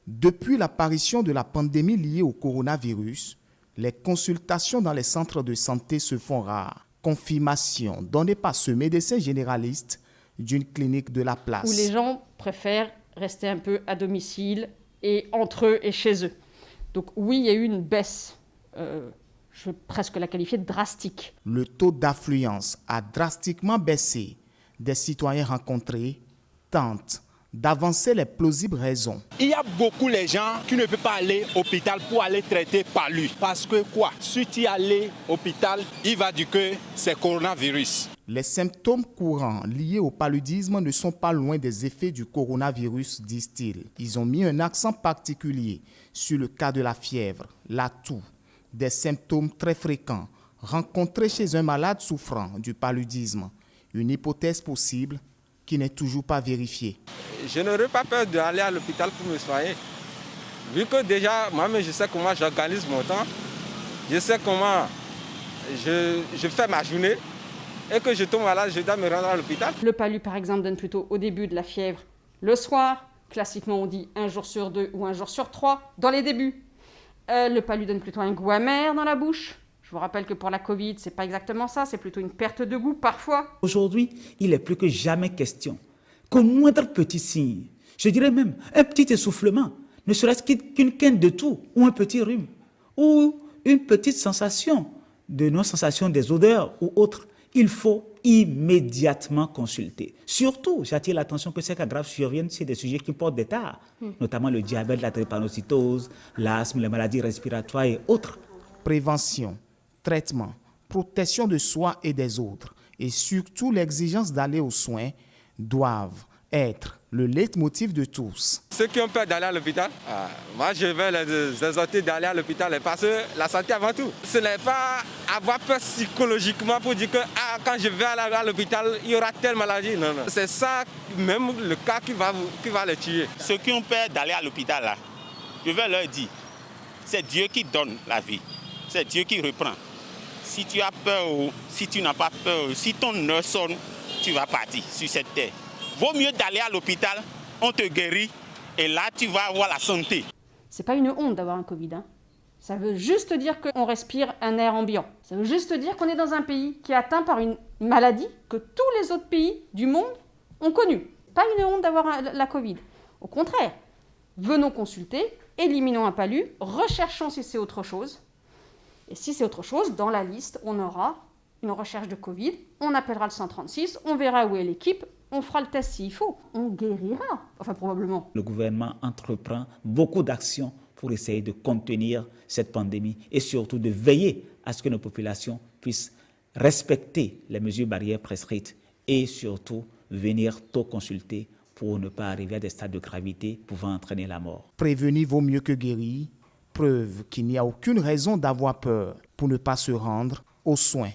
Depuis l'apparition de la pandémie liée au coronavirus, les consultations dans les centres de santé se font rares. Confirmation donnée par ce médecin généraliste d'une clinique de la place. Où les gens préfèrent rester un peu à domicile et entre eux et chez eux. Donc oui, il y a eu une baisse, je vais presque la qualifier de drastique. Le taux d'affluence a drastiquement baissé. Des citoyens rencontrés tentent d'avancer les plausibles raisons. Il y a beaucoup de gens qui ne peuvent pas aller à l'hôpital pour aller traiter par lui. Parce que quoi? Si tu es allé à l'hôpital, il va dire que c'est coronavirus. Les symptômes courants liés au paludisme ne sont pas loin des effets du coronavirus, disent-ils. Ils ont mis un accent particulier sur le cas de la fièvre, la toux, des symptômes très fréquents rencontrés chez un malade souffrant du paludisme. Une hypothèse possible qui n'est toujours pas vérifiée. Je n'aurais pas peur d'aller à l'hôpital pour me soigner. Vu que déjà, moi-même, je sais comment j'organise mon temps, je sais comment je fais ma journée, et que je tombe malade, je dois me rendre à l'hôpital. Le palu, par exemple, donne plutôt au début de la fièvre le soir. Classiquement, on dit 1 jour sur 2 ou 1 jour sur 3 dans les débuts. Le palu donne plutôt un goût amer dans la bouche. Je vous rappelle que pour la Covid, c'est pas exactement ça, c'est plutôt une perte de goût parfois. Aujourd'hui, il est plus que jamais question qu'au moindre petit signe, je dirais même un petit essoufflement, ne serait-ce qu'une quinte de toux ou un petit rhume, ou une petite sensation de non-sensation des odeurs ou autres, il faut immédiatement consulter. Surtout, j'attire l'attention que ces cas graves surviennent sur des sujets qui portent des tares, notamment le diabète, la drépanocytose, l'asthme, les maladies respiratoires et autres. Prévention, traitement, protection de soi et des autres, et surtout l'exigence d'aller aux soins doivent être le leitmotiv de tous. Ceux qui ont peur d'aller à l'hôpital, moi je vais les exhorter d'aller à l'hôpital parce que la santé avant tout. Ce n'est pas avoir peur psychologiquement pour dire que quand je vais aller à l'hôpital, il y aura telle maladie. Non, non. C'est ça même le cas qui va les tuer. Ceux qui ont peur d'aller à l'hôpital, là, je vais leur dire, c'est Dieu qui donne la vie, c'est Dieu qui reprend. Si tu as peur ou si tu n'as pas peur, si ton heure sonne, tu vas partir sur cette terre. Vaut mieux d'aller à l'hôpital, on te guérit et là tu vas avoir la santé. C'est pas une honte d'avoir un Covid. Ça veut juste dire qu'on respire un air ambiant. Ça veut juste dire qu'on est dans un pays qui est atteint par une maladie que tous les autres pays du monde ont connue. Pas une honte d'avoir la Covid. Au contraire, venons consulter, éliminons un palu, recherchons si c'est autre chose. Et si c'est autre chose, dans la liste, on aura une recherche de Covid, on appellera le 136, on verra où est l'équipe, on fera le test s'il faut, on guérira, enfin probablement. Le gouvernement entreprend beaucoup d'actions pour essayer de contenir cette pandémie et surtout de veiller à ce que nos populations puissent respecter les mesures barrières prescrites et surtout venir tôt consulter pour ne pas arriver à des stades de gravité pouvant entraîner la mort. Prévenir vaut mieux que guérir, preuve qu'il n'y a aucune raison d'avoir peur pour ne pas se rendre aux soins.